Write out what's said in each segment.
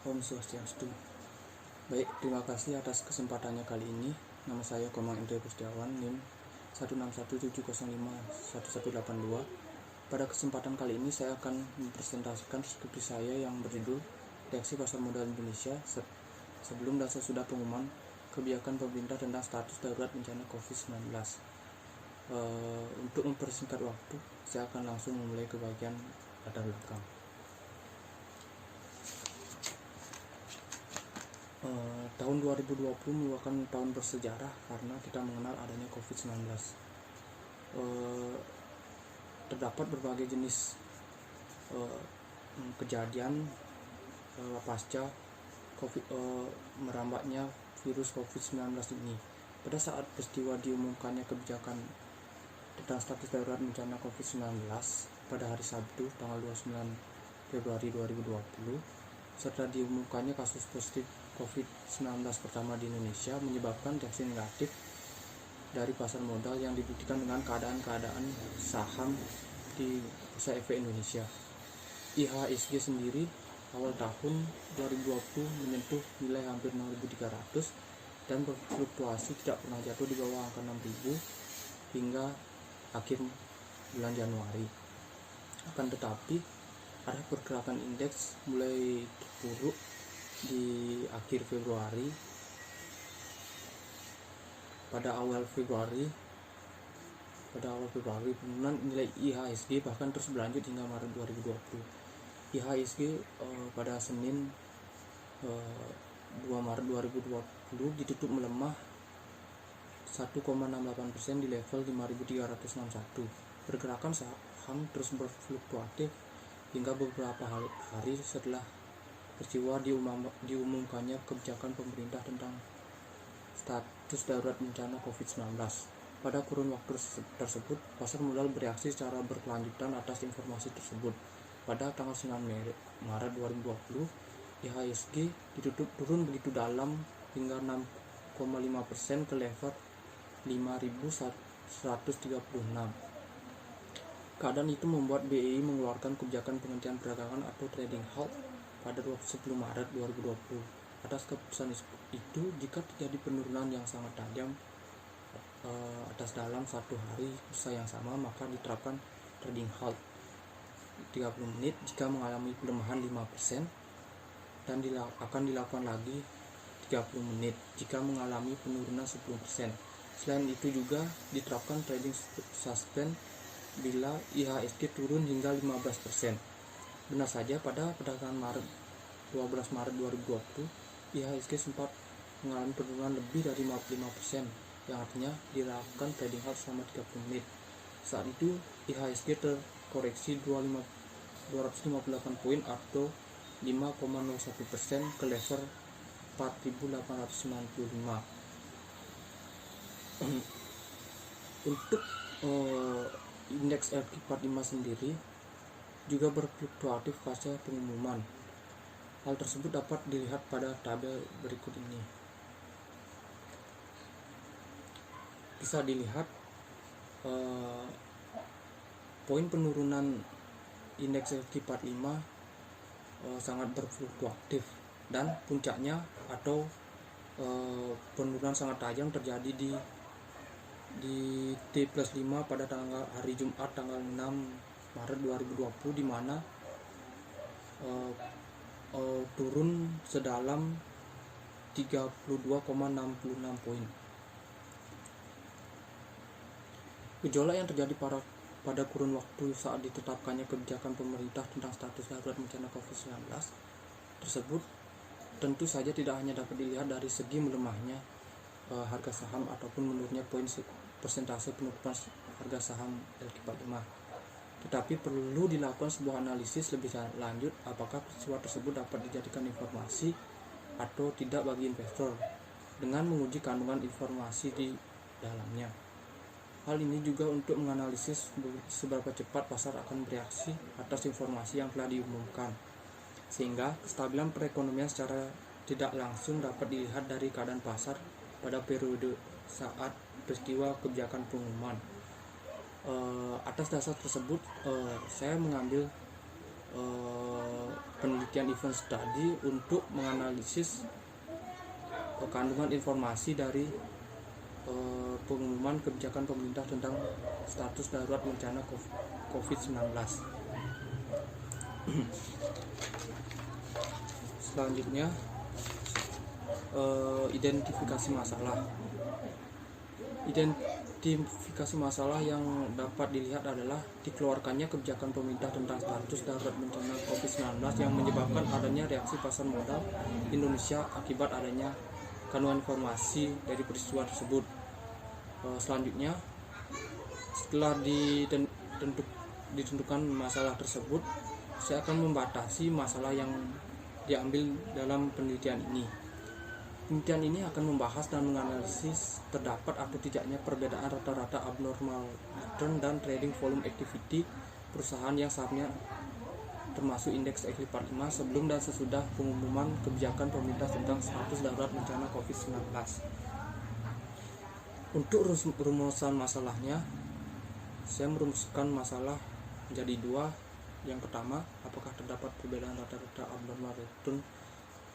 Om Swastiastu. Baik, terima kasih atas kesempatannya kali ini. Nama saya Komang Indra Gustiawan, NIM 1617051182. Pada kesempatan kali ini saya akan mempresentasikan skripsi saya yang berjudul Reaksi Pasar Modal Indonesia sebelum dan sesudah pengumuman kebijakan pemerintah tentang status darurat bencana COVID-19. Untuk mempersingkat waktu, saya akan langsung memulai ke bagian latar belakang. Tahun 2020 merupakan tahun bersejarah karena kita mengenal adanya COVID-19. Terdapat berbagai jenis kejadian pasca merambatnya virus COVID-19 ini. Pada saat peristiwa diumumkannya kebijakan tentang status darurat bencana COVID-19 pada hari Sabtu tanggal 29 Februari 2020, serta diumumkannya kasus positif COVID-19 pertama di Indonesia, menyebabkan reaksi negatif dari pasar modal yang dibuktikan dengan keadaan saham di Bursa Efek Indonesia. IHSG sendiri awal tahun 2020 menyentuh nilai hampir 6.300 dan berfluktuasi tidak pernah jatuh di bawah angka 6.000 hingga akhir bulan Januari. Akan tetapi arah pergerakan indeks mulai terpuruk di akhir Februari. Pada awal Februari penurunan nilai IHSG bahkan terus berlanjut hingga Maret 2020. IHSG pada Senin 2 Maret 2020 ditutup melemah 1,68% di level 5.361. Pergerakan saham terus berfluktuatif hingga beberapa hari setelah peristiwa diumumkannya kebijakan pemerintah tentang status darurat bencana COVID-19. Pada kurun waktu tersebut, pasar modal bereaksi secara berkelanjutan atas informasi tersebut. Pada tanggal 9 Maret 2020, IHSG ditutup turun begitu dalam hingga 6,5% ke level 5.136. Keadaan itu membuat BEI mengeluarkan kebijakan penghentian perdagangan atau trading halt pada 10 Maret 2020. Atas keputusan itu, jika terjadi penurunan yang sangat tajam atas dalam satu hari bursa yang sama, maka diterapkan trading halt 30 menit jika mengalami pelemahan 5%, dan akan dilakukan lagi 30 menit jika mengalami penurunan 10%. Selain itu juga diterapkan trading suspend bila IHSG turun hingga 15%. Benar saja pada perdagangan 12 Maret 2020, IHSG sempat mengalami penurunan lebih dari 55%, yang artinya dilakukan trading halt selama 30 menit. Saat itu IHSG terkoreksi 258 poin atau 5,01% ke level 4.895. Untuk indeks LQ45 sendiri juga berfluktuatif pasca pengumuman. Hal tersebut dapat dilihat pada tabel berikut ini. Bisa dilihat poin penurunan indeks LQ45 sangat berfluktuatif, dan puncaknya atau penurunan sangat tajam terjadi di T+5 pada hari Jumat tanggal 6 Maret 2020, di mana turun sedalam 32,66 poin. Gejolak yang terjadi pada kurun waktu saat ditetapkannya kebijakan pemerintah tentang status darurat bencana COVID-19 tersebut tentu saja tidak hanya dapat dilihat dari segi melemahnya harga saham ataupun menurunnya poin persentase penutupan harga saham LQ45, tetapi perlu dilakukan sebuah analisis lebih lanjut apakah peristiwa tersebut dapat dijadikan informasi atau tidak bagi investor dengan menguji kandungan informasi di dalamnya. Hal ini juga untuk menganalisis seberapa cepat pasar akan bereaksi atas informasi yang telah diumumkan, sehingga kestabilan perekonomian secara tidak langsung dapat dilihat dari keadaan pasar pada periode saat peristiwa kebijakan pengumuman. Atas dasar tersebut, saya mengambil penelitian event study untuk menganalisis kandungan informasi dari pengumuman kebijakan pemerintah tentang status darurat bencana COVID-19. Selanjutnya, identifikasi masalah. Identifikasi masalah yang dapat dilihat adalah dikeluarkannya kebijakan pemerintah tentang status darurat bencana COVID-19 yang menyebabkan adanya reaksi pasar modal Indonesia akibat adanya kandungan informasi dari peristiwa tersebut. Selanjutnya, setelah ditentukan masalah tersebut, saya akan membatasi masalah yang diambil dalam penelitian ini. Penelitian ini akan membahas dan menganalisis terdapat atau tidaknya perbedaan rata-rata abnormal return dan trading volume activity perusahaan yang sahamnya termasuk indeks S&P 45 sebelum dan sesudah pengumuman kebijakan pemerintah tentang status darurat bencana COVID-19. Untuk rumusan masalahnya, saya merumuskan masalah menjadi dua. Yang pertama, apakah terdapat perbedaan rata-rata abnormal return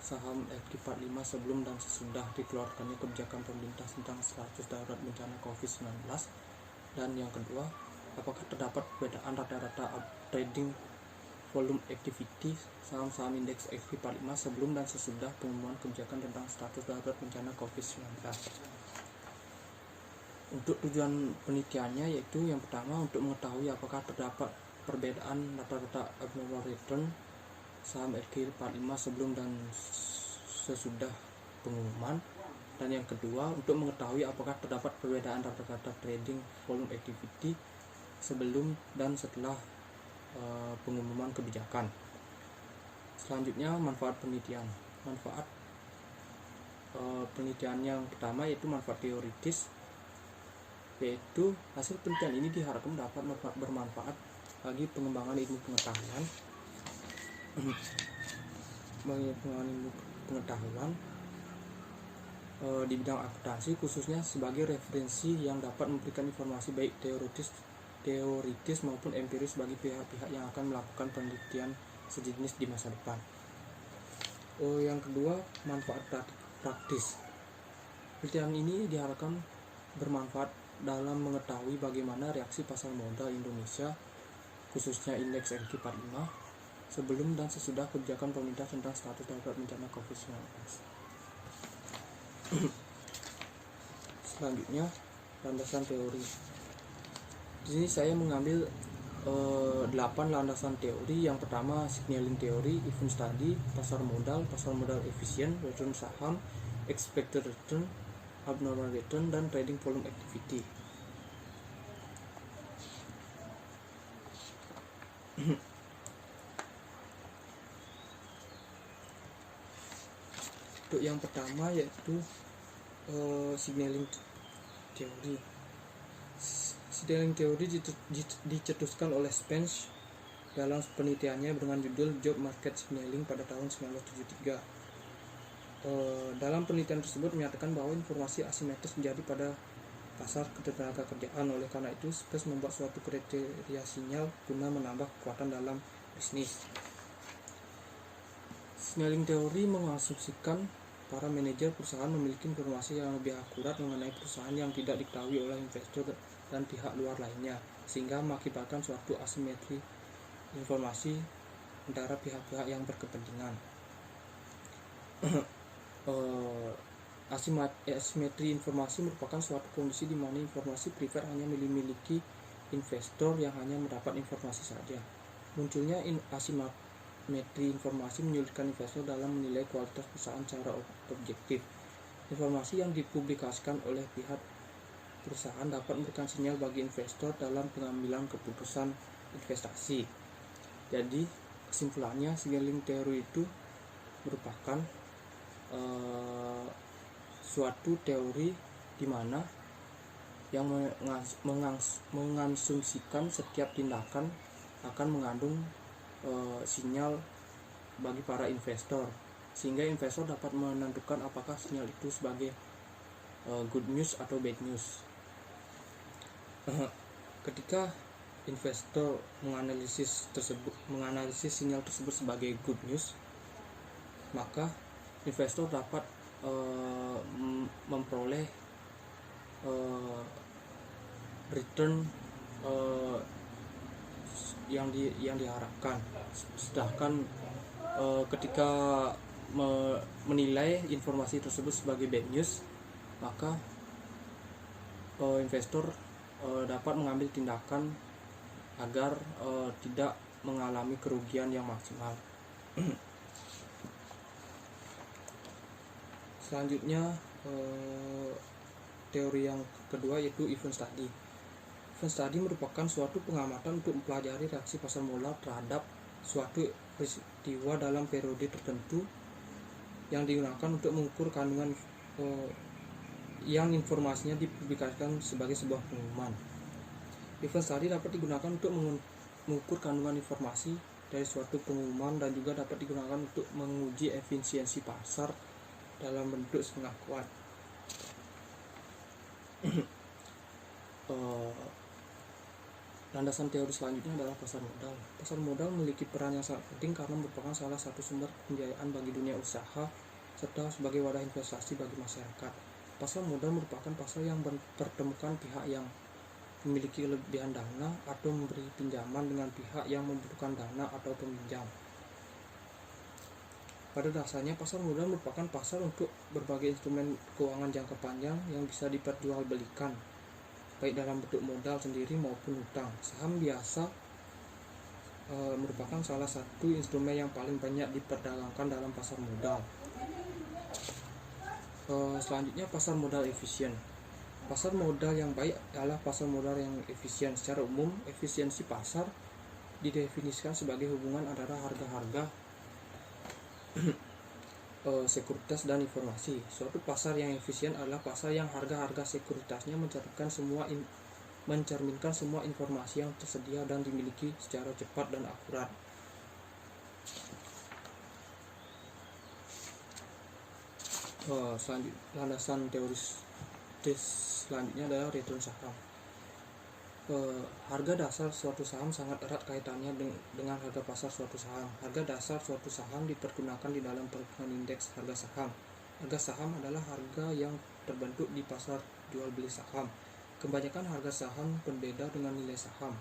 saham S&P 45 sebelum dan sesudah dikeluarkannya kebijakan pemerintah tentang status darurat bencana COVID-19. Dan yang kedua, apakah terdapat perbedaan rata-rata trading volume activity saham-saham indeks S&P 45 sebelum dan sesudah pengumuman kebijakan tentang status darurat bencana COVID-19. Untuk tujuan penelitiannya yaitu yang pertama, untuk mengetahui apakah terdapat perbedaan rata-rata abnormal return saham S&P 45 sebelum dan sesudah pengumuman, dan yang kedua untuk mengetahui apakah terdapat perbedaan rata-rata trading volume activity sebelum dan setelah pengumuman kebijakan. Selanjutnya, manfaat penelitian. Manfaat penelitian yang pertama yaitu manfaat teoritis, yaitu hasil penelitian ini diharapkan dapat bermanfaat bagi pengembangan ilmu pengetahuan di bidang akuntansi, khususnya sebagai referensi yang dapat memberikan informasi baik teoritis maupun empiris bagi pihak-pihak yang akan melakukan penelitian sejenis di masa depan. Yang kedua, manfaat praktis. Penelitian ini diharapkan bermanfaat dalam mengetahui bagaimana reaksi pasar modal Indonesia, khususnya indeks S&P 45 sebelum dan sesudah kebijakan pemerintah tentang status darurat bencana COVID-19. Selanjutnya, landasan teori. Di sini saya mengambil 8 landasan teori. Yang pertama, signaling teori, event study, pasar modal efisien, return saham, expected return, abnormal return, dan trading volume activity. Untuk yang pertama yaitu signaling teori. Signaling teori dicetuskan oleh Spence dalam penelitiannya dengan judul Job Market Signaling pada tahun 1973. Dalam penelitian tersebut menyatakan bahwa informasi asimetris terjadi pada pasar ketenaga kerjaan. Oleh karena itu, Spence membuat suatu kriteria sinyal guna menambah kekuatan dalam bisnis. Signaling teori mengasumsikan para manajer perusahaan memiliki informasi yang lebih akurat mengenai perusahaan yang tidak diketahui oleh investor dan pihak luar lainnya, sehingga mengakibatkan suatu asimetri informasi antara pihak-pihak yang berkepentingan. Asimetri informasi merupakan suatu kondisi di mana informasi privat hanya memiliki investor yang hanya mendapat informasi saja. Munculnya asimetri informasi menyulitkan investor dalam menilai kualitas perusahaan secara objektif. Informasi yang dipublikasikan oleh pihak perusahaan dapat memberikan sinyal bagi investor dalam pengambilan keputusan investasi. Jadi, kesimpulannya, signaling teori itu merupakan suatu teori di mana yang mengasumsikan setiap tindakan akan mengandung sinyal bagi para investor, sehingga investor dapat menentukan apakah sinyal itu sebagai good news atau bad news. Ketika investor menganalisis sinyal tersebut sebagai good news, maka investor dapat memperoleh return yang diharapkan. Sedangkan ketika menilai informasi tersebut sebagai bad news, maka investor dapat mengambil tindakan agar tidak mengalami kerugian yang maksimal. Selanjutnya teori yang kedua yaitu event study. Event study merupakan suatu pengamatan untuk mempelajari reaksi pasar modal terhadap suatu peristiwa dalam periode tertentu yang digunakan untuk mengukur kandungan yang informasinya dipublikasikan sebagai sebuah pengumuman. Event study dapat digunakan untuk mengukur kandungan informasi dari suatu pengumuman dan juga dapat digunakan untuk menguji efisiensi pasar dalam bentuk setengah kuat. Landasan teori selanjutnya adalah pasar modal. Pasar modal memiliki peran yang sangat penting karena merupakan salah satu sumber pembiayaan bagi dunia usaha serta sebagai wadah investasi bagi masyarakat. Pasar modal merupakan pasar yang mempertemukan pihak yang memiliki kelebihan dana atau memberi pinjaman dengan pihak yang membutuhkan dana atau peminjam. Pada dasarnya, pasar modal merupakan pasar untuk berbagai instrumen keuangan jangka panjang yang bisa diperjualbelikan, baik dalam bentuk modal sendiri maupun hutang. Saham biasa merupakan salah satu instrumen yang paling banyak diperdagangkan dalam pasar modal. Selanjutnya, pasar modal efisien. Pasar modal yang baik adalah pasar modal yang efisien. Secara umum, efisiensi pasar didefinisikan sebagai hubungan antara harga-harga sekuritas dan informasi. Suatu pasar yang efisien adalah pasar yang harga-harga sekuritasnya mencerminkan semua informasi yang tersedia dan dimiliki secara cepat dan akurat. Landasan teoris selanjutnya adalah return saham. Harga dasar suatu saham sangat erat kaitannya dengan harga pasar suatu saham. Harga dasar suatu saham dipergunakan di dalam perhitungan indeks harga saham. Harga saham adalah harga yang terbentuk di pasar jual beli saham. Kebanyakan harga saham berbeda dengan nilai saham.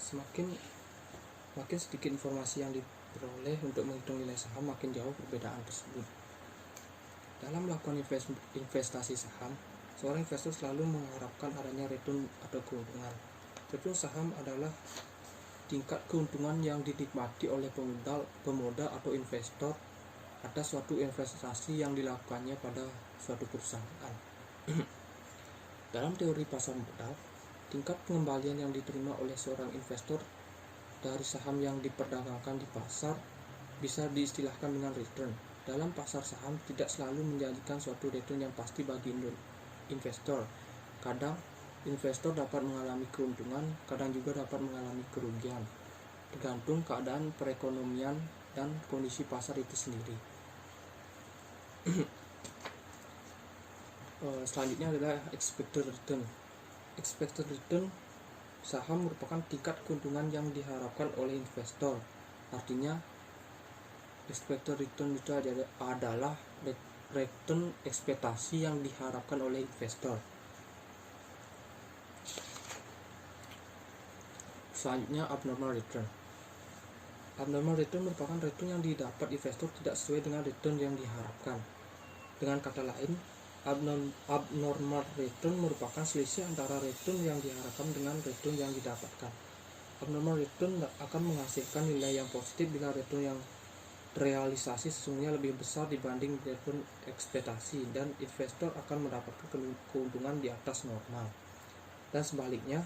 Semakin sedikit informasi yang diperoleh untuk menghitung nilai saham, makin jauh perbedaan tersebut. Dalam melakukan investasi saham, seorang investor selalu mengharapkan adanya return atau keuntungan. Return saham adalah tingkat keuntungan yang dinikmati oleh pemodal atau investor atas suatu investasi yang dilakukannya pada suatu perusahaan. Dalam teori pasar modal, tingkat pengembalian yang diterima oleh seorang investor dari saham yang diperdagangkan di pasar bisa diistilahkan dengan return. Dalam pasar saham tidak selalu menjanjikan suatu return yang pasti bagi investor. Kadang investor dapat mengalami keuntungan, kadang juga dapat mengalami kerugian, tergantung keadaan perekonomian dan kondisi pasar itu sendiri. Selanjutnya adalah expected return. Expected return saham merupakan tingkat keuntungan yang diharapkan oleh investor. Artinya expected return itu adalah return ekspektasi yang diharapkan oleh investor. Selanjutnya, abnormal return. Abnormal return merupakan return yang didapat investor tidak sesuai dengan return yang diharapkan. Dengan kata lain, abnormal return merupakan selisih antara return yang diharapkan dengan return yang didapatkan. Abnormal return akan menghasilkan nilai yang positif bila return yang realisasi sesungguhnya lebih besar dibanding return ekspektasi, dan investor akan mendapatkan keuntungan di atas normal. Dan sebaliknya,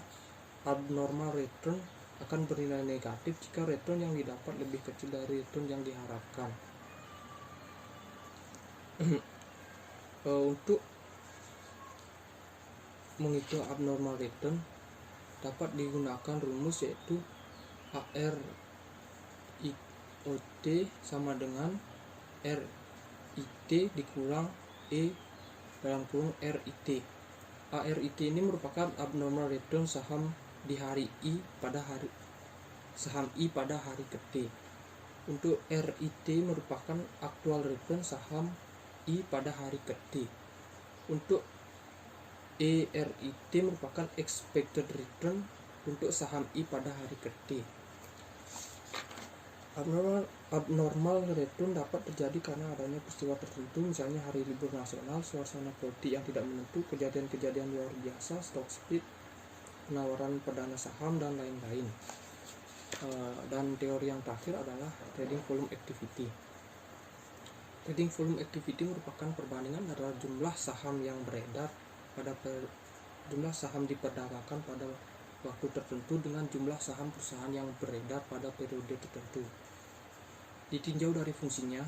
abnormal return akan bernilai negatif jika return yang didapat lebih kecil dari return yang diharapkan. Untuk menghitung abnormal return dapat digunakan rumus yaitu ARIOT sama dengan RIT dikurang E dalam kurung RIT. ARIT ini merupakan abnormal return saham di hari I pada hari saham I pada hari ke T. Untuk RIT merupakan actual return saham I pada hari ke T. Untuk ERIT merupakan expected return untuk saham I pada hari ke T. Abnormal return dapat terjadi karena adanya peristiwa tertentu, misalnya hari libur nasional, suasana politik yang tidak menentu, kejadian-kejadian luar biasa, stock split, penawaran perdana saham, dan lain-lain. Dan teori yang terakhir adalah trading volume activity. Trading volume activity merupakan perbandingan antara jumlah saham yang beredar pada jumlah saham diperdagangkan pada waktu tertentu dengan jumlah saham perusahaan yang beredar pada periode tertentu. Ditinjau dari fungsinya,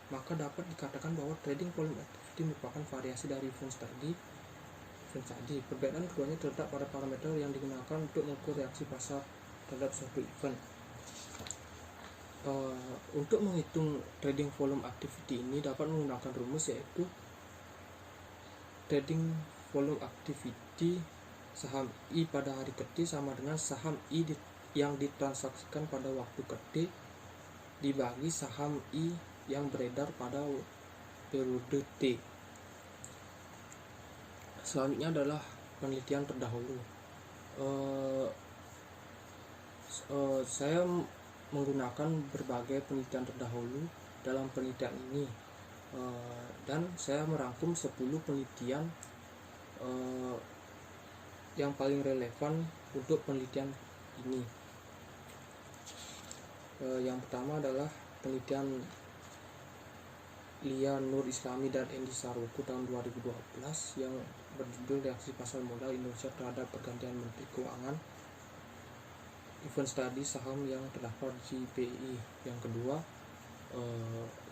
maka dapat dikatakan bahwa trading volume activity merupakan variasi dari fungsi tadi. Perbedaan keduanya terletak pada parameter yang digunakan untuk mengukur reaksi pasar terhadap suatu event. Untuk menghitung trading volume activity ini dapat menggunakan rumus, yaitu trading volume activity saham I pada hari ke T sama dengan saham I yang ditransaksikan pada waktu ke T dibagi saham I yang beredar pada periode T. Selanjutnya adalah penelitian terdahulu. Saya menggunakan berbagai penelitian terdahulu dalam penelitian ini, dan saya merangkum 10 penelitian yang paling relevan untuk penelitian ini. Yang pertama adalah penelitian Lia Nur Islami dan Endi Sarwoku tahun 2012 yang berjudul Reaksi Pasar Modal Indonesia terhadap Pergantian Menteri Keuangan, event study saham yang terdapat di BI. Yang kedua,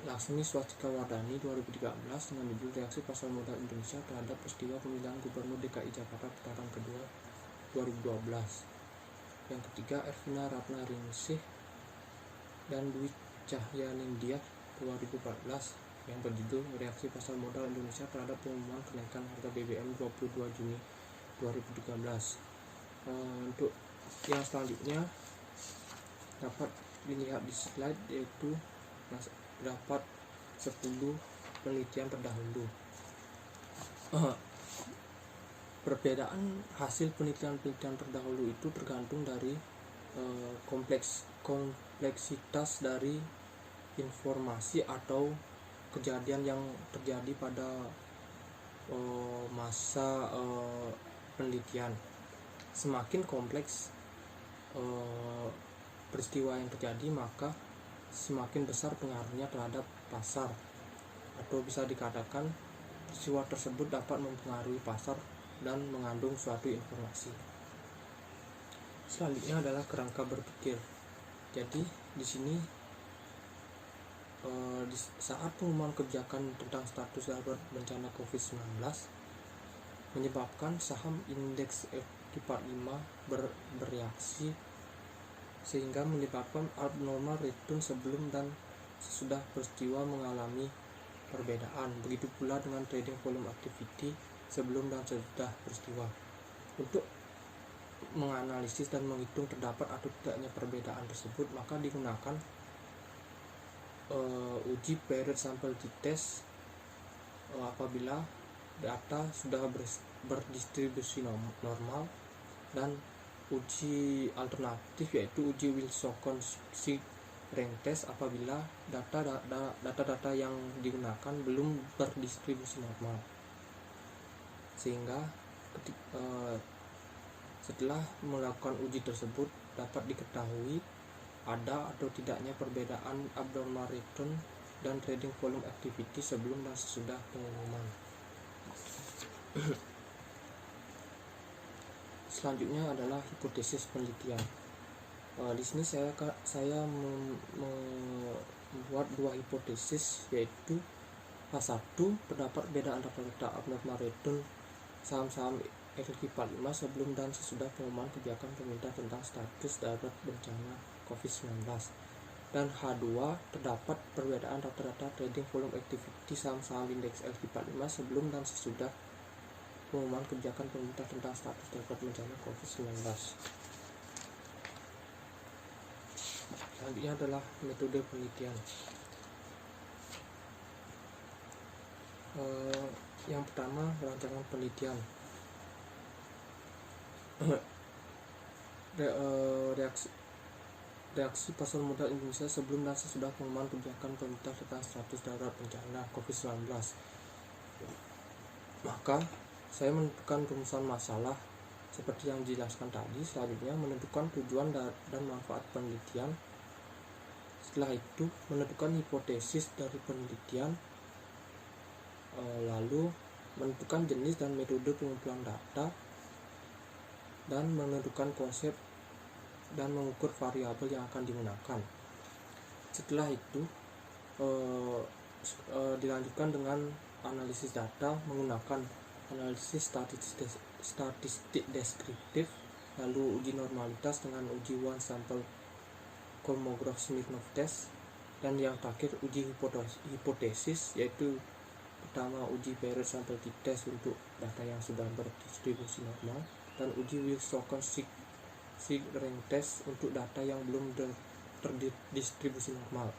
Laksmi Swastika Wardani 2013 dengan judul Reaksi Pasar Modal Indonesia terhadap Peristiwa Pemilihan Gubernur DKI Jakarta putaran kedua 2012. Yang ketiga, Ervina Ratna Ringsih dan Dwi Cahyanindya 2014 yang berjudul Reaksi Pasar Modal Indonesia terhadap Pengumuman Kenaikan Harga BBM 22 Juni 2013. Untuk yang selanjutnya dapat dilihat di slide, yaitu dapat 10 penelitian terdahulu. Perbedaan hasil penelitian terdahulu itu tergantung dari kompleksitas dari informasi atau kejadian yang terjadi pada masa penelitian. Semakin kompleks peristiwa yang terjadi, maka semakin besar pengaruhnya terhadap pasar, atau bisa dikatakan peristiwa tersebut dapat mempengaruhi pasar dan mengandung suatu informasi. Selanjutnya adalah kerangka berpikir. Jadi di sini di saat pengumuman kebijakan tentang status darurat bencana COVID-19 menyebabkan saham indeks FT45 bereaksi sehingga menyebabkan abnormal return sebelum dan sesudah peristiwa mengalami perbedaan. Begitu pula dengan trading volume activity sebelum dan sesudah peristiwa. Untuk menganalisis dan menghitung terdapat atau tidaknya perbedaan tersebut, maka digunakan uji period sample t-test apabila data sudah berdistribusi normal, dan uji alternatif yaitu uji Wilson-Connexity rank test apabila data-data yang digunakan belum berdistribusi normal. Sehingga setelah melakukan uji tersebut dapat diketahui ada atau tidaknya perbedaan abnormal return dan trading volume activity sebelum dan sesudah pengumuman. Selanjutnya adalah hipotesis penelitian. Di sini saya membuat dua hipotesis, yaitu A1, terdapat perbedaan rata-rata abnormal return saham-saham LQ45 sebelum dan sesudah pengumuman kebijakan pemerintah tentang status darurat bencana COVID-19. Dan H2, terdapat perbedaan rata-rata trading volume activity saham-saham indeks LQ45 sebelum dan sesudah pengumuman kebijakan pemerintah tentang status darurat bencana COVID-19. Selanjutnya adalah metode penelitian. Yang pertama, rancangan penelitian. Reaksi pasar modal Indonesia sebelum dan sesudah pengumuman kebijakan pemerintah tentang status darurat bencana COVID-19. Maka saya menentukan rumusan masalah seperti yang dijelaskan tadi. Selanjutnya menentukan tujuan dan manfaat penelitian. Setelah itu menentukan hipotesis dari penelitian, lalu menentukan jenis dan metode pengumpulan data, dan menentukan konsep dan mengukur variabel yang akan digunakan. Setelah itu dilanjutkan dengan analisis data menggunakan analisis statistik deskriptif, lalu uji normalitas dengan uji one sample Kolmogorov-Smirnov test, dan yang terakhir uji hipotesis, yaitu pertama uji period sample t-test untuk data yang sudah berdistribusi normal, dan uji Wilcoxon-Sigg-Rank test untuk data yang belum terdistribusi normal.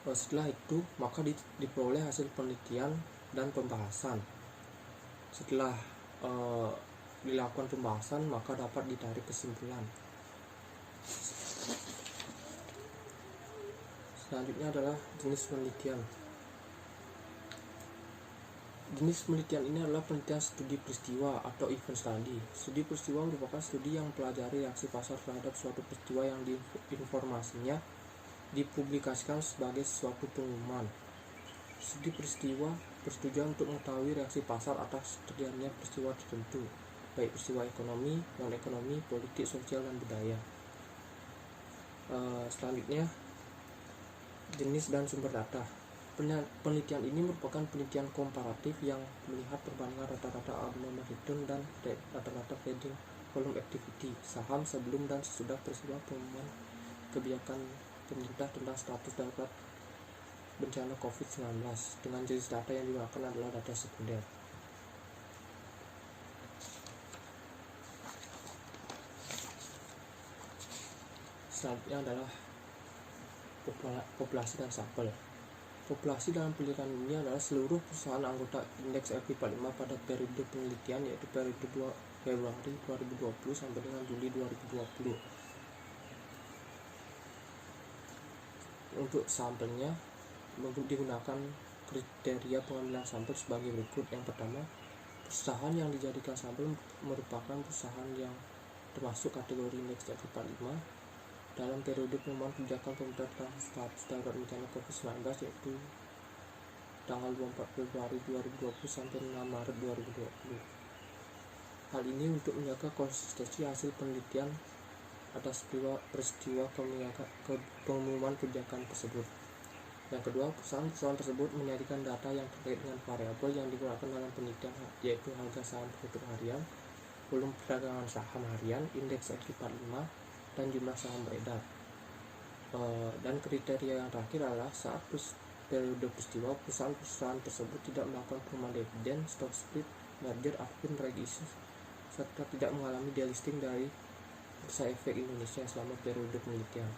Setelah itu maka diperoleh hasil penelitian dan pembahasan. Setelah dilakukan pembahasan maka dapat ditarik kesimpulan. Selanjutnya adalah jenis penelitian. Jenis penelitian ini adalah penelitian studi peristiwa atau event study. Studi peristiwa merupakan studi yang mempelajari reaksi pasar terhadap suatu peristiwa yang informasinya dipublikasikan sebagai suatu pengumuman. Studi peristiwa bertujuan untuk mengetahui reaksi pasar atas terjadinya peristiwa tertentu, baik peristiwa ekonomi, non-ekonomi, politik, sosial, dan budaya. Selanjutnya, jenis dan sumber data. Penelitian ini merupakan penelitian komparatif yang melihat perbandingan rata-rata abnormal return dan rata-rata trading volume activity saham sebelum dan sesudah peristiwa pengumuman kebijakan pemerintah tentang status darurat bencana COVID-19. Dengan jenis data yang digunakan adalah data sekunder. Selanjutnya adalah populasi dan sampel. Populasi dalam penelitian ini adalah seluruh perusahaan anggota indeks FP45 pada periode penelitian, yaitu periode Februari 2020 sampai dengan Juli 2020. Untuk sampelnya digunakan kriteria pengambilan sampel sebagai berikut. Yang pertama, perusahaan yang dijadikan sampel merupakan perusahaan yang termasuk kategori indeks FP45 dalam periode pengumuman kebijakan pemerintah tentang status darurat bencana COVID-19, yaitu tanggal 24 Februari 2020 sampai 6 Maret 2020. Hal ini untuk menjaga konsistensi hasil penelitian atas peristiwa pengumuman kebijakan tersebut. Yang kedua, perusahaan tersebut menyajikan data yang terkait dengan variabel yang digunakan dalam penelitian, yaitu harga saham penutup harian, volume perdagangan saham harian, indeks FP45, dan jumlah saham beredar. Dan kriteria yang terakhir adalah saat periode peristiwa perusahaan tersebut tidak melakukan perumahan dividen, stock split, merger ataupun reg issue, serta tidak mengalami delisting dari Bursa Efek Indonesia selama periode penelitian.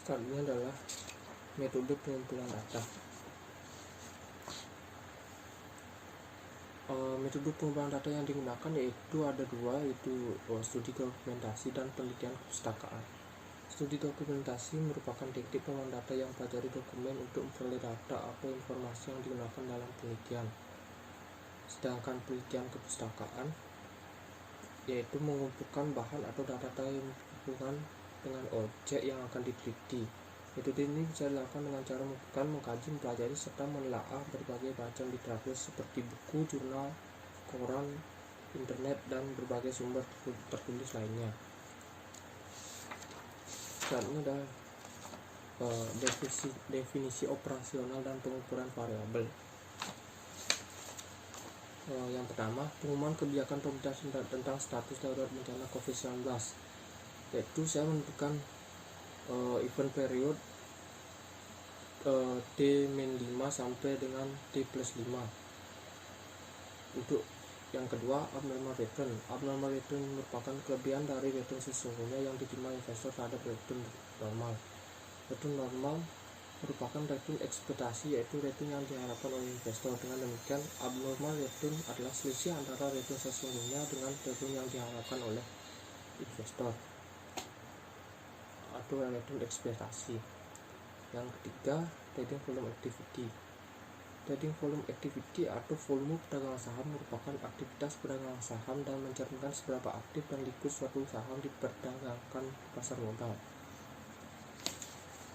Selanjutnya adalah metode pengumpulan data. Metode pengumpulan data yang digunakan yaitu ada dua, yaitu studi dokumentasi dan penelitian kepustakaan. Studi dokumentasi merupakan teknik pengumpulan data yang mempelajari dokumen untuk memperoleh data atau informasi yang digunakan dalam penelitian. Sedangkan penelitian kepustakaan yaitu mengumpulkan bahan atau data yang berhubungan dengan objek yang akan diteliti. Metode ini bisa dilakukan dengan cara mengumpulkan, mengkaji, mempelajari, serta menelaah berbagai macam literatur seperti buku, jurnal, koran, internet, dan berbagai sumber tertulis lainnya. Selanjutnya adalah definisi operasional dan pengukuran variabel. Yang pertama, pengumuman kebijakan pemerintah tentang status darurat bencana COVID-19, yaitu saya menentukan event period T-5 sampai dengan T+5. Untuk yang kedua, abnormal return. Abnormal return merupakan kelebihan dari return sesungguhnya yang diterima investor terhadap return normal. Return normal merupakan return ekspektasi, yaitu return yang diharapkan oleh investor. Dengan demikian, abnormal return adalah selisih antara return sesungguhnya dengan return yang diharapkan oleh investor atau return ekspektasi. Yang ketiga, trading volume activity. Trading volume activity atau volume perdagangan saham merupakan aktivitas perdagangan saham dan mencerminkan seberapa aktif dan liquid suatu saham diperdagangkan pasar modal.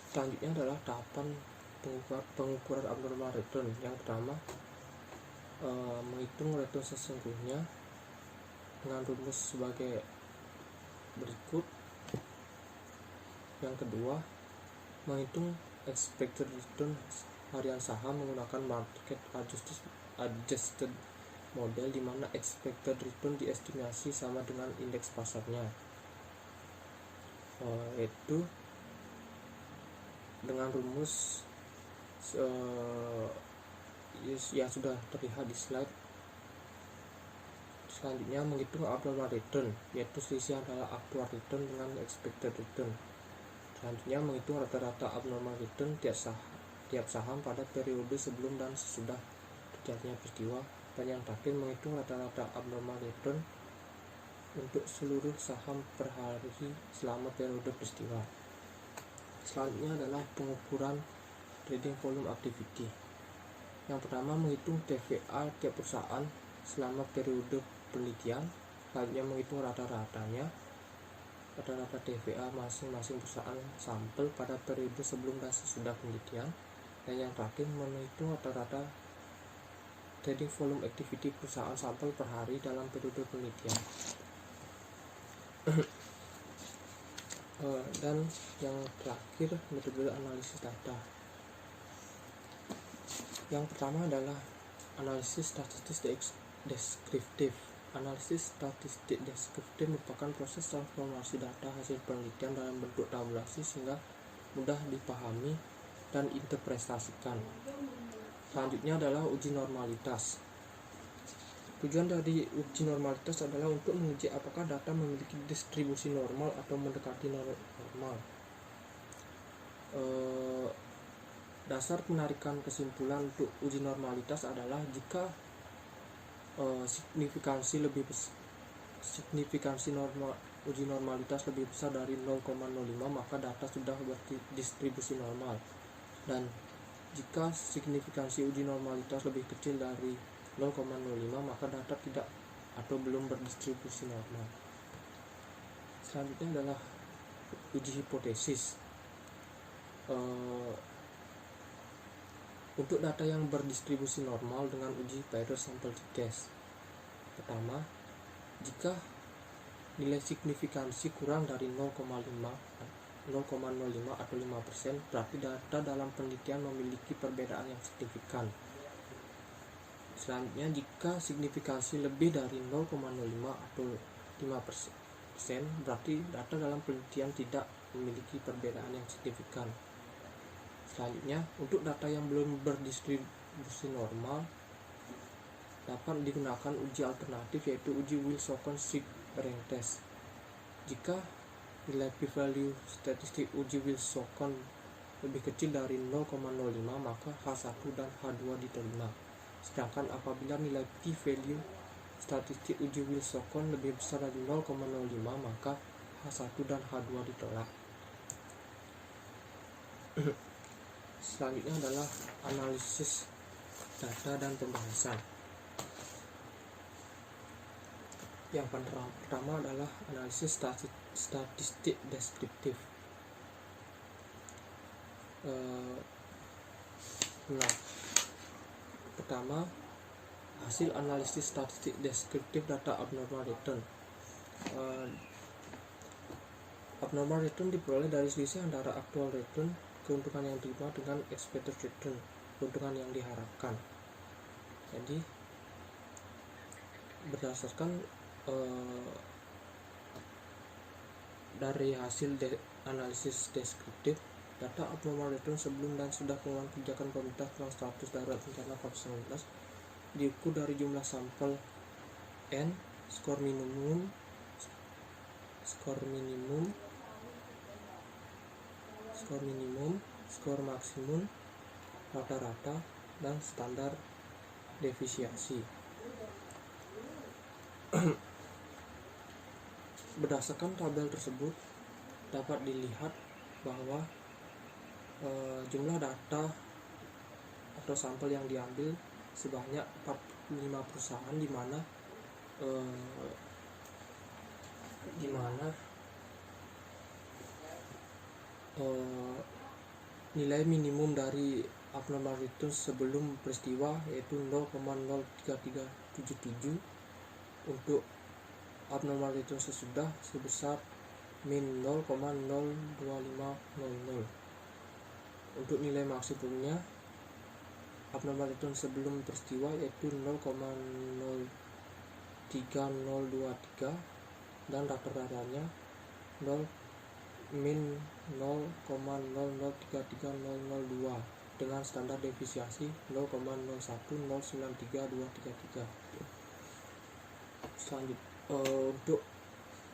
Selanjutnya adalah tahapan pengukuran abnormal return. Yang pertama, menghitung return sesungguhnya dengan rumus sebagai berikut. Yang kedua, menghitung expected return harian saham menggunakan market adjusted model, di mana expected return diestimasi sama dengan indeks pasarnya, yaitu dengan rumus yang sudah terlihat di slide. Selanjutnya, menghitung abnormal return, yaitu selisih antara actual return dengan expected return. Selanjutnya, menghitung rata-rata abnormal return tiap saham pada periode sebelum dan sesudah terjadinya peristiwa. Dan yang terakhir, menghitung rata-rata abnormal return untuk seluruh saham per hari selama periode peristiwa. Selanjutnya adalah pengukuran trading volume activity. Yang pertama, menghitung TVA tiap perusahaan selama periode penelitian. Selanjutnya, menghitung rata-rata TVA masing-masing perusahaan sampel pada periode sebelum dan sesudah penelitian. Dan yang terakhir, menghitung rata-rata trading volume activity perusahaan sampel per hari dalam periode penelitian. Dan yang terakhir, metode analisis data. Yang pertama adalah analisis statistik deskriptif. Analisis statistik deskriptif merupakan proses transformasi data hasil penelitian dalam bentuk tabulasi sehingga mudah dipahami dan interpretasikan. Selanjutnya adalah uji normalitas. Tujuan dari uji normalitas adalah untuk menguji apakah data memiliki distribusi normal atau mendekati normal. Dasar penarikan kesimpulan untuk uji normalitas adalah jika uji normalitas lebih besar dari 0,05, maka data sudah berdistribusi normal. Dan jika signifikansi uji normalitas lebih kecil dari 0,05, maka data tidak atau belum berdistribusi normal. Selanjutnya adalah uji hipotesis. Untuk data yang berdistribusi normal dengan uji Bayes sample test. Pertama, jika nilai signifikansi kurang dari 0,05 atau 5%, berarti data dalam penelitian memiliki perbedaan yang signifikan. Selanjutnya, jika signifikansi lebih dari 0,05 atau 5%, berarti data dalam penelitian tidak memiliki perbedaan yang signifikan. Selanjutnya, untuk data yang belum berdistribusi normal dapat digunakan uji alternatif, yaitu uji Wilson-Crick rank test. Jika nilai p-value statistik uji Wilson lebih kecil dari 0,05, maka H1 dan H2 diterima. Sedangkan apabila nilai p-value statistik uji Wilson lebih besar dari 0,05, maka H1 dan H2 ditolak. Selanjutnya adalah analisis data dan pembahasan. Yang pertama adalah analisis statistik deskriptif. Pertama, hasil analisis statistik deskriptif data abnormal return. Abnormal return diperoleh dari selisih antara actual return, keuntungan yang diterima, dengan expected return, keuntungan yang diharapkan. Jadi berdasarkan dari hasil analisis deskriptif, Data abnormal return sebelum dan sudah pengumuman kebijakan pemerintah tentang status darurat bencana COVID-19 diukur dari jumlah sampel N, skor minimum, skor maksimum, rata-rata, dan standar deviasi. Berdasarkan tabel tersebut dapat dilihat bahwa jumlah data atau sampel yang diambil sebanyak 45 perusahaan, di mana nilai minimum dari abnormal return sebelum peristiwa yaitu 0,03377, untuk abnormal return sesudah sebesar min 0,02500. Untuk nilai maksimumnya abnormal return sebelum peristiwa yaitu 0,03023 dan rata-ratanya min 0,0033002 dengan standar deviasi 0,01093,233. Selanjutnya untuk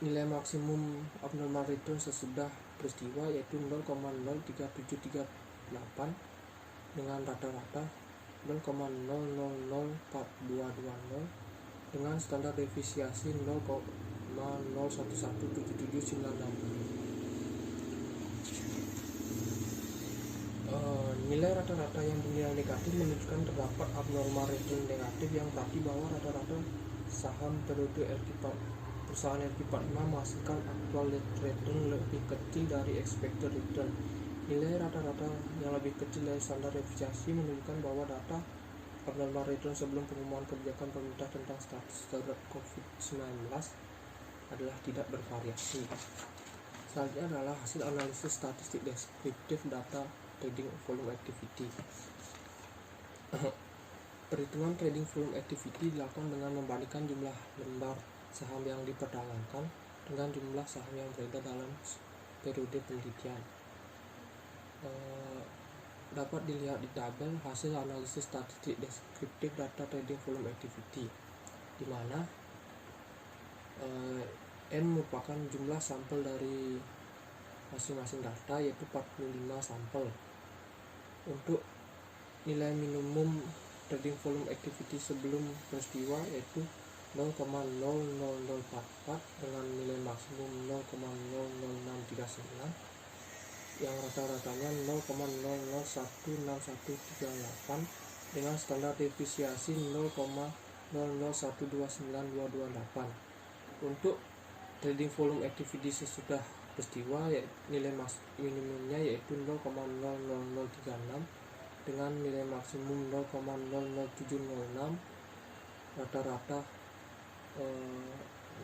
nilai maksimum abnormal return sesudah peristiwa yaitu 0,03738 dengan rata-rata 0,0004220 dengan standar deviasi 0,011779. Nilai rata-rata yang bernilai negatif menunjukkan terdapat abnormal return negatif, yang berarti bahwa rata-rata saham periode perusahaan LQ45 menghasilkan actual return lebih kecil dari expected return. Nilai rata-rata yang lebih kecil dari standar deviasi menunjukkan bahwa data abnormal return sebelum pengumuman kebijakan pemerintah tentang status darurat COVID-19 adalah tidak bervariasi. Selanjutnya adalah hasil analisis statistik deskriptif data trading volume activity. Perhitungan trading volume activity dilakukan dengan membandingkan jumlah lembar saham yang diperdagangkan dengan jumlah saham yang beredar dalam periode penelitian. Dapat dilihat di tabel hasil analisis statistik deskriptif data trading volume activity, di mana N merupakan jumlah sampel dari masing-masing data yaitu 45 sampel. Untuk nilai minimum trading volume activity sebelum peristiwa yaitu 0,00044 dengan nilai maksimum 0,00639, yang rata-ratanya 0,00161338 dengan standar deviasi 0,001292228. Untuk trading volume activity sesudah peristiwa nilai minimumnya yaitu 0,00036 dengan nilai maksimum 0,00706, rata-rata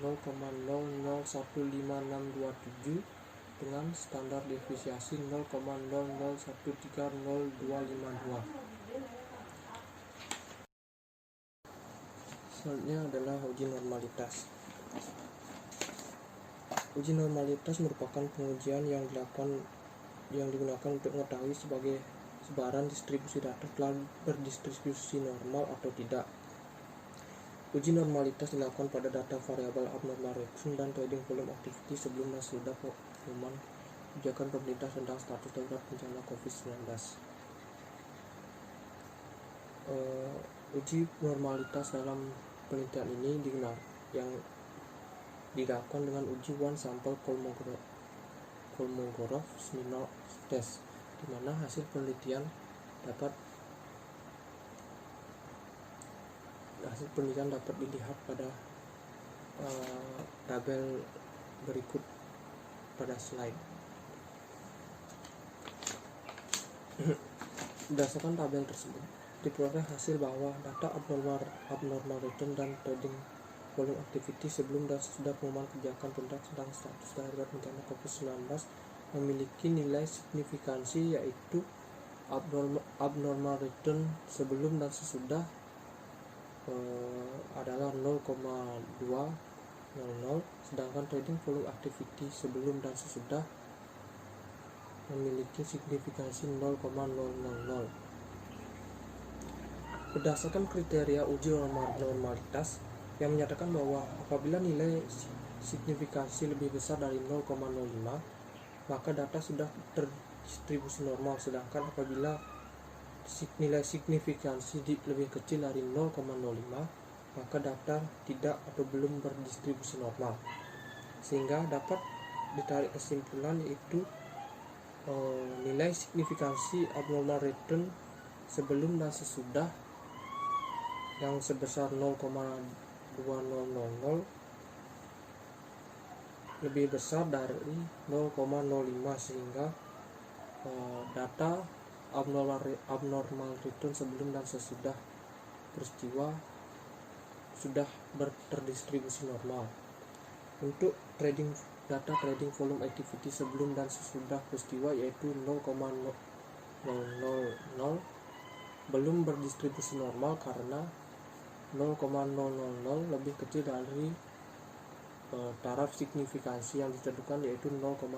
0,00165627 dengan standar deviasi 0,0013022. Selanjutnya adalah uji normalitas. Uji normalitas merupakan pengujian yang digunakan untuk mengetahui sebagai sebaran distribusi data telah berdistribusi normal atau tidak. Uji normalitas dilakukan pada data variabel abnormal return dan trading volume activity sebelum dan sesudah pengumuman kebijakan pemerintah tentang status darurat bencana COVID-19. Uji normalitas dalam penelitian ini dilakukan dengan uji one sample Kolmogorov-Smirnov test, di mana hasil penelitian dapat dilihat pada tabel berikut pada slide. Berdasarkan tabel tersebut diperoleh hasil bahwa data abnormal return dan trading volume activity sebelum dan sesudah pengumuman kebijakan pemerintah tentang status darurat bencana COVID-19 memiliki nilai signifikansi, yaitu abnormal return sebelum dan sesudah adalah 0,200, sedangkan trading volume activity sebelum dan sesudah memiliki signifikansi 0,000. Berdasarkan kriteria uji normalitas yang menyatakan bahwa apabila nilai signifikansi lebih besar dari 0,05, maka data sudah terdistribusi normal, sedangkan apabila nilai signifikansi lebih kecil dari 0,05, maka data tidak atau belum berdistribusi normal. Sehingga dapat ditarik kesimpulan yaitu nilai signifikansi abnormal return sebelum dan sesudah yang sebesar 0,2000 lebih besar dari 0,05, sehingga data abnormal return sebelum dan sesudah peristiwa sudah terdistribusi normal. Untuk data trading volume activity sebelum dan sesudah peristiwa yaitu 0,000 belum berdistribusi normal karena 0,000 lebih kecil dari taraf signifikansi yang ditentukan yaitu 0,05.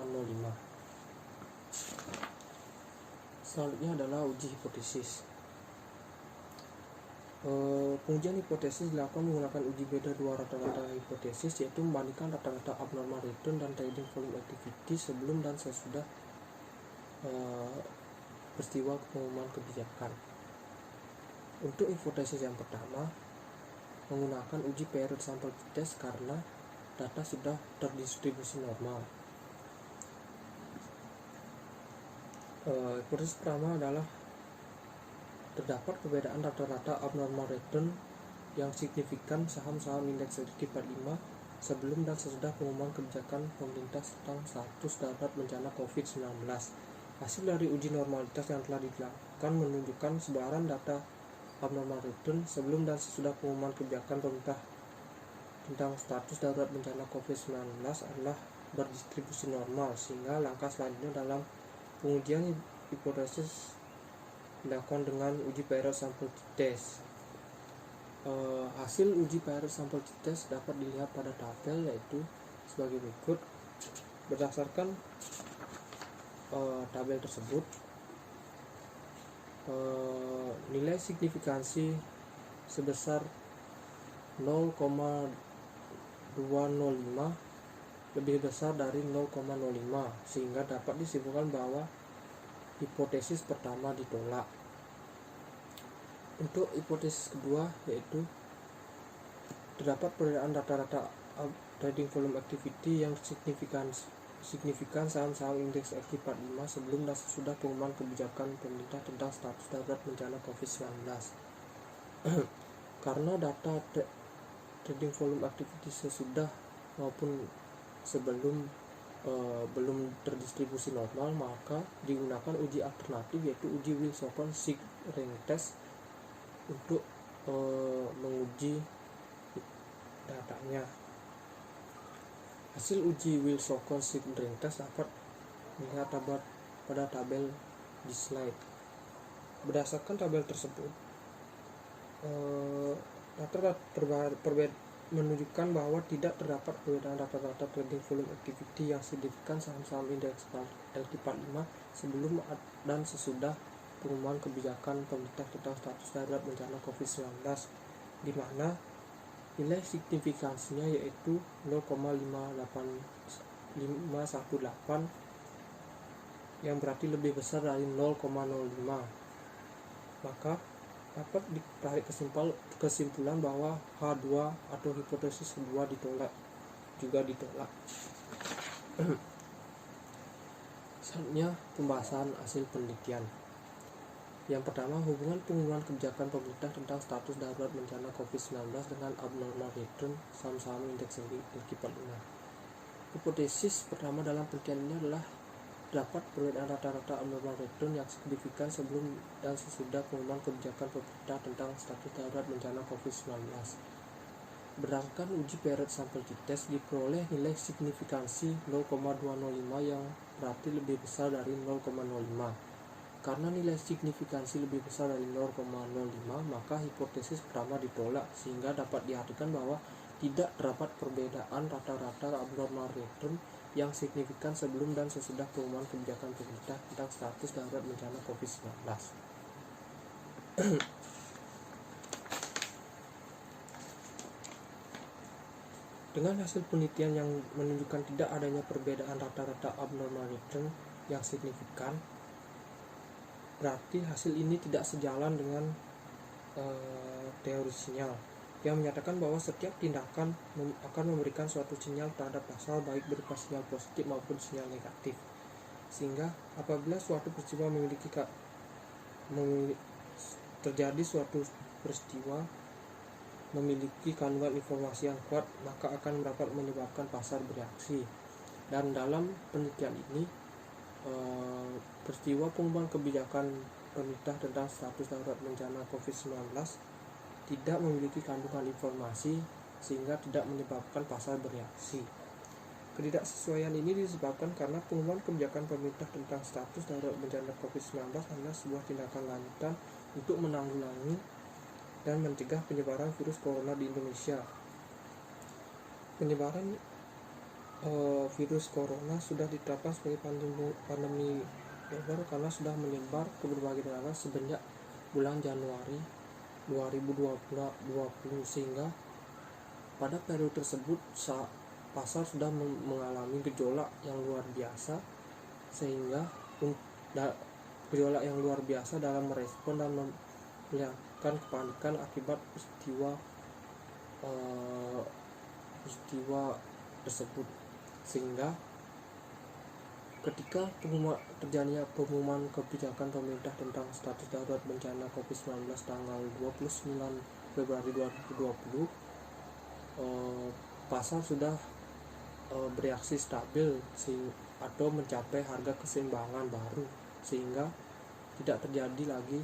Selanjutnya adalah uji hipotesis. Pengujian hipotesis dilakukan menggunakan uji beda dua rata-rata hipotesis, yaitu membandingkan rata-rata abnormal return dan trading volume activity sebelum dan sesudah peristiwa pengumuman kebijakan. Untuk hipotesis yang pertama, menggunakan uji period sample test karena data sudah terdistribusi normal. Hipotesis pertama adalah terdapat perbedaan rata-rata abnormal return yang signifikan saham-saham indeks S&P 45 sebelum dan sesudah pengumuman kebijakan pemerintah tentang status darurat bencana COVID-19. Hasil dari uji normalitas yang telah dilakukan menunjukkan sebaran data abnormal return sebelum dan sesudah pengumuman kebijakan pemerintah tentang status darurat bencana COVID-19 adalah berdistribusi normal, sehingga langkah selanjutnya dalam pengujian hipotesis dilakukan dengan uji period sample test. Hasil uji period sample test dapat dilihat pada tabel, yaitu sebagai berikut. Berdasarkan tabel tersebut, nilai signifikansi sebesar 0,205 lebih besar dari 0,05, sehingga dapat disimpulkan bahwa hipotesis pertama ditolak. Untuk hipotesis kedua, yaitu terdapat perbedaan rata-rata trading volume activity yang signifikan saham-saham indeks S&P 45 sebelum dan sesudah pengumuman kebijakan pemerintah tentang status darurat bencana COVID-19. Karena data trading volume activity sesudah maupun sebelum belum terdistribusi normal, maka digunakan uji alternatif yaitu uji Wilson-Sigg rank test untuk menguji datanya. Hasil uji Wilson-Sigg rank test dapat dilihat pada tabel di slide. Berdasarkan tabel tersebut, menunjukkan bahwa tidak terdapat perbedaan rata-rata trading volume activity yang signifikan saham-saham indeks S&P 45 sebelum dan sesudah pengumuman kebijakan pemerintah tentang status darurat bencana COVID-19, di mana nilai signifikansinya yaitu 0,518 yang berarti lebih besar dari 0,05. Maka dapat ditarik kesimpulan bahwa H2 atau hipotesis kedua ditolak. Selanjutnya pembahasan hasil penelitian. Yang pertama, hubungan pengumuman kebijakan pemerintah tentang status darurat bencana COVID-19 dengan abnormal return saham-saham indeks S&P 45. Hipotesis pertama dalam penelitian ini adalah dapat perbedaan rata-rata abnormal return yang signifikan sebelum dan sesudah pengumuman kebijakan pemerintah tentang status darurat bencana COVID-19. Berdasarkan uji period sample test diperoleh nilai signifikansi 0,205 yang berarti lebih besar dari 0,05. Karena nilai signifikansi lebih besar dari 0,05, maka hipotesis pertama ditolak, sehingga dapat diartikan bahwa tidak terdapat perbedaan rata-rata abnormal return yang signifikan sebelum dan sesudah pengumuman kebijakan pemerintah tentang status darurat bencana COVID-19. Dengan hasil penelitian yang menunjukkan tidak adanya perbedaan rata-rata abnormal return yang signifikan, berarti hasil ini tidak sejalan dengan teori sinyal yang menyatakan bahwa setiap tindakan akan memberikan suatu sinyal terhadap pasar, baik berupa sinyal positif maupun sinyal negatif. Sehingga apabila suatu peristiwa terjadi suatu peristiwa memiliki kandungan informasi yang kuat, maka akan dapat menyebabkan pasar bereaksi. Dan dalam penelitian ini, peristiwa pengumuman kebijakan pemerintah tentang status darurat bencana COVID-19 tidak memiliki kandungan informasi sehingga tidak menyebabkan pasar bereaksi. Ketidaksesuaian ini disebabkan karena pengumuman kebijakan pemerintah tentang status darurat bencana COVID-19 adalah sebuah tindakan lanjutan untuk menanggulangi dan mencegah penyebaran virus corona di Indonesia. Penyebaran virus corona sudah ditetapkan sebagai pandemi global karena sudah menyebar ke berbagai negara semenjak bulan Januari 2020, sehingga pada periode tersebut pasar sudah mengalami gejolak yang luar biasa, sehingga gejolak yang luar biasa dalam merespon dan memperlihatkan kepanikan akibat peristiwa tersebut. Sehingga ketika terjadinya pengumuman kebijakan pemerintah tentang status darurat bencana COVID-19 tanggal 29 Februari 2020, pasar sudah bereaksi stabil atau mencapai harga keseimbangan baru, sehingga tidak terjadi lagi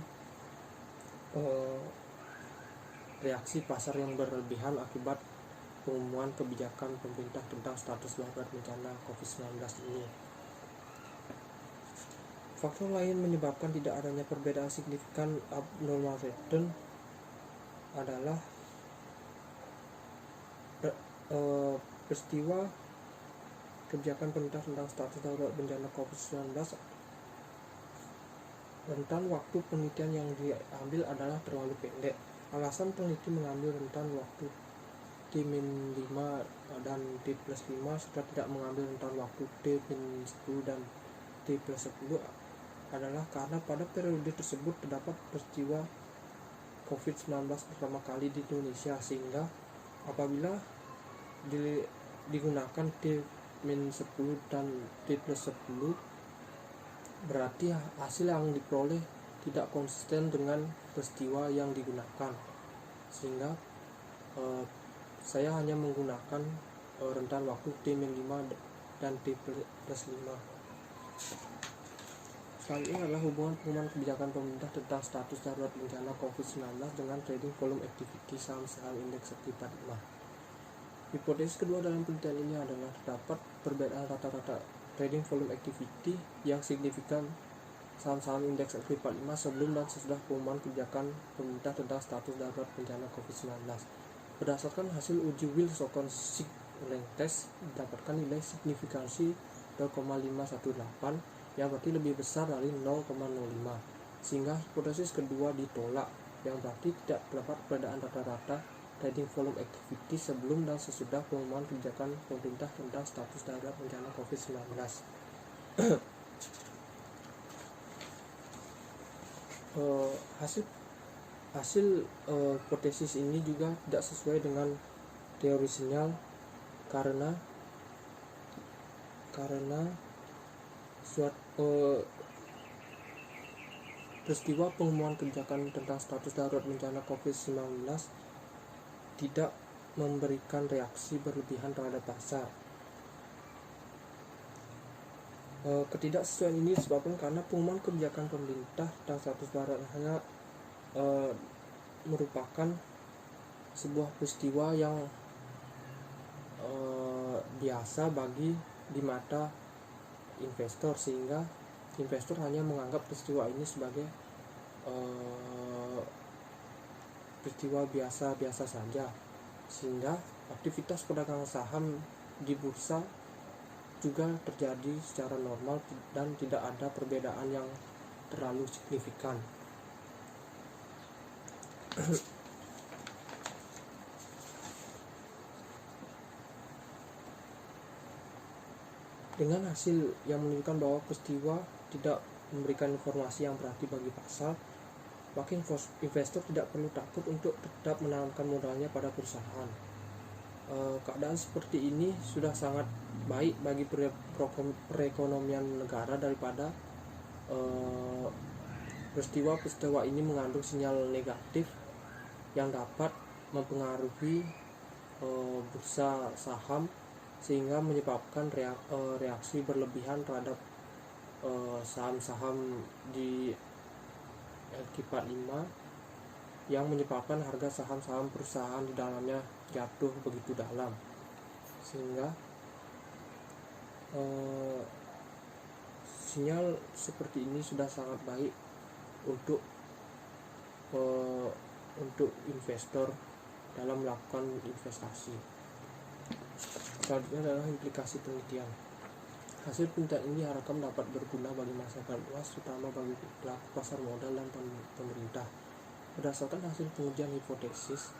reaksi pasar yang berlebihan akibat pengumuman kebijakan pemerintah tentang status darurat bencana COVID-19 ini. Faktor lain menyebabkan tidak adanya perbedaan signifikan abnormal return adalah peristiwa kebijakan pemerintah tentang status darurat bencana COVID-19. Rentan waktu penelitian yang diambil adalah terlalu pendek. Alasan peneliti mengambil rentan waktu T-5 dan T+5 serta tidak mengambil rentan waktu T-10 dan T+10 adalah karena pada periode tersebut terdapat peristiwa COVID-19 pertama kali di Indonesia, sehingga apabila digunakan T-10 dan T+10, berarti hasil yang diperoleh tidak konsisten dengan peristiwa yang digunakan, sehingga saya hanya menggunakan rentan waktu T-5 dan T+5. Selanjutnya adalah hubungan pengumuman kebijakan pemerintah tentang status darurat bencana COVID-19 dengan trading volume activity saham-saham indeks FT45. Hipotesis kedua dalam penelitian ini adalah terdapat perbedaan rata-rata trading volume activity yang signifikan saham-saham indeks FT45 sebelum dan sesudah pengumuman kebijakan pemerintah tentang status darurat bencana COVID-19. Berdasarkan hasil uji Wilson-Sigler test, didapatkan nilai signifikansi 0,518 yang berarti lebih besar dari 0,05, sehingga hipotesis kedua ditolak, yang berarti tidak terdapat perbedaan rata-rata trading volume activity sebelum dan sesudah pengumuman kebijakan pemerintah tentang status darurat bencana COVID-19. Hasil hipotesis ini juga tidak sesuai dengan teori sinyal karena peristiwa pengumuman kebijakan tentang status darurat bencana COVID-19 tidak memberikan reaksi berlebihan terhadap pasar. Ketidaksesuaian ini disebabkan karena pengumuman kebijakan pemerintah tentang status darurat hanya merupakan sebuah peristiwa yang biasa di mata investor, sehingga investor hanya menganggap peristiwa ini sebagai peristiwa biasa saja, sehingga aktivitas perdagangan saham di bursa juga terjadi secara normal dan tidak ada perbedaan yang terlalu signifikan. Dengan hasil yang menunjukkan bahwa peristiwa tidak memberikan informasi yang berarti bagi pasar, maka investor tidak perlu takut untuk tetap menanamkan modalnya pada perusahaan. Keadaan seperti ini sudah sangat baik bagi perekonomian negara daripada peristiwa-peristiwa ini mengandung sinyal negatif yang dapat mempengaruhi bursa saham sehingga menyebabkan reaksi berlebihan terhadap saham-saham di LQ45 yang menyebabkan harga saham-saham perusahaan di dalamnya jatuh begitu dalam, sehingga sinyal seperti ini sudah sangat baik untuk investor dalam melakukan investasi. Selanjutnya adalah implikasi penelitian. Hasil penelitian ini diharapkan dapat berguna bagi masyarakat luas, terutama bagi pelaku pasar modal dan pemerintah. Berdasarkan hasil pengujian hipotesis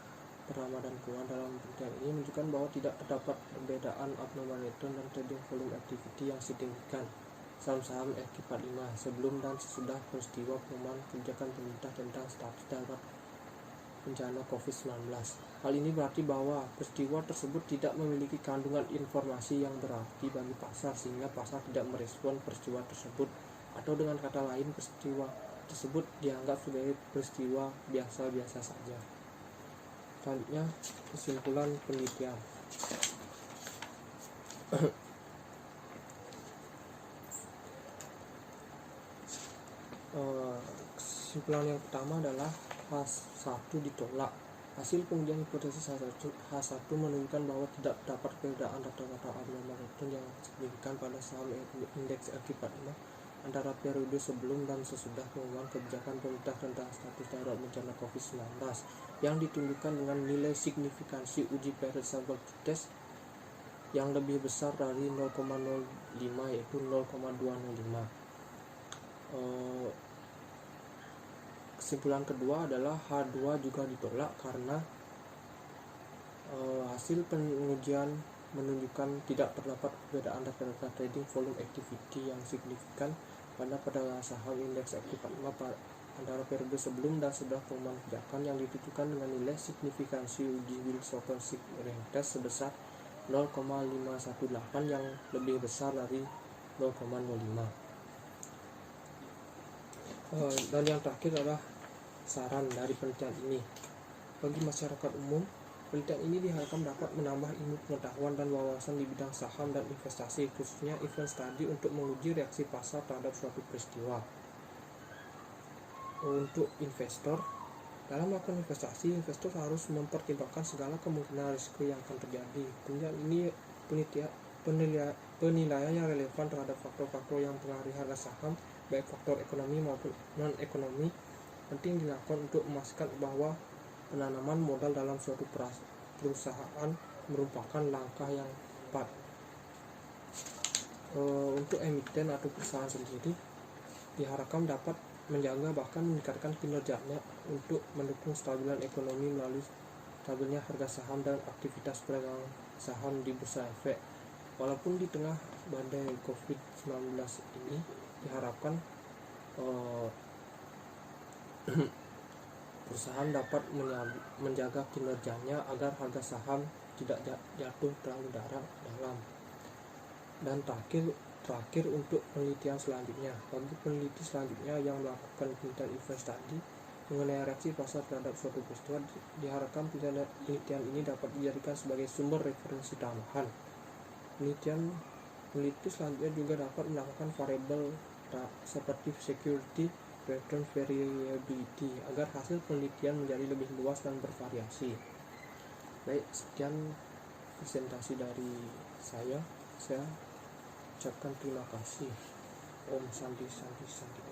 pertama dan kedua dalam penelitian ini menunjukkan bahwa tidak terdapat perbedaan abnormal return dan trading volume activity yang signifikan saham-saham LQ45 sebelum dan sesudah peristiwa pengumuman kebijakan pemerintah tentang status darurat bencana COVID-19. Hal ini berarti bahwa peristiwa tersebut tidak memiliki kandungan informasi yang berarti bagi pasar, sehingga pasar tidak merespon peristiwa tersebut, atau dengan kata lain peristiwa tersebut dianggap sebagai peristiwa biasa-biasa saja. Selanjutnya, kesimpulan penelitian. Kesimpulan yang pertama adalah H1 ditolak. Hasil pengujian hipotesis H1 menunjukkan bahwa tidak terdapat perbedaan rata-rata abnormal return yang signifikan pada saham indeks LQ45 antara periode sebelum dan sesudah pengumuman kebijakan pemerintah tentang status darurat bencana COVID-19 yang ditunjukkan dengan nilai signifikansi uji period sample test yang lebih besar dari 0,05 yaitu 0,205. Kesimpulan kedua adalah H2 juga ditolak karena hasil pengujian menunjukkan tidak terdapat perbedaan rata-rata trading volume activity yang signifikan pada saham indeks LQ45 antara periode sebelum dan setelah pengumuman kebijakan yang ditentukan dengan nilai signifikansi uji Wilson-Sonskis rank test sebesar 0,518 yang lebih besar dari 0,05. Dan yang terakhir adalah saran dari penelitian ini. Bagi masyarakat umum, penelitian ini diharapkan dapat menambah ilmu pengetahuan dan wawasan di bidang saham dan investasi, khususnya event study untuk menguji reaksi pasar terhadap suatu peristiwa. Untuk investor, dalam melakukan investasi, investor harus mempertimbangkan segala kemungkinan risiko yang akan terjadi. Penelitian ini penilaian yang relevan terhadap faktor-faktor yang mempengaruhi harga saham, baik faktor ekonomi maupun non-ekonomi, penting dilakukan untuk memastikan bahwa penanaman modal dalam suatu perusahaan merupakan langkah yang tepat. Untuk emiten atau perusahaan sendiri diharapkan dapat menjaga bahkan meningkatkan kinerjanya untuk mendukung stabilan ekonomi melalui stabilnya harga saham dan aktivitas perdagangan saham di bursa efek. Walaupun di tengah badai COVID-19 ini diharapkan perusahaan dapat menjaga kinerjanya agar harga saham tidak jatuh terlalu dalam. Dan terakhir untuk penelitian selanjutnya, bagi peneliti selanjutnya yang melakukan penelitian event study mengenai reaksi pasar terhadap suatu peristiwa, diharapkan penelitian ini dapat dijadikan sebagai sumber referensi tambahan. Peneliti selanjutnya juga dapat melakukan variabel seperti security return variability agar hasil penelitian menjadi lebih luas dan bervariasi. Baik, sekian presentasi dari saya ucapkan terima kasih. Om Santi Santi Santi.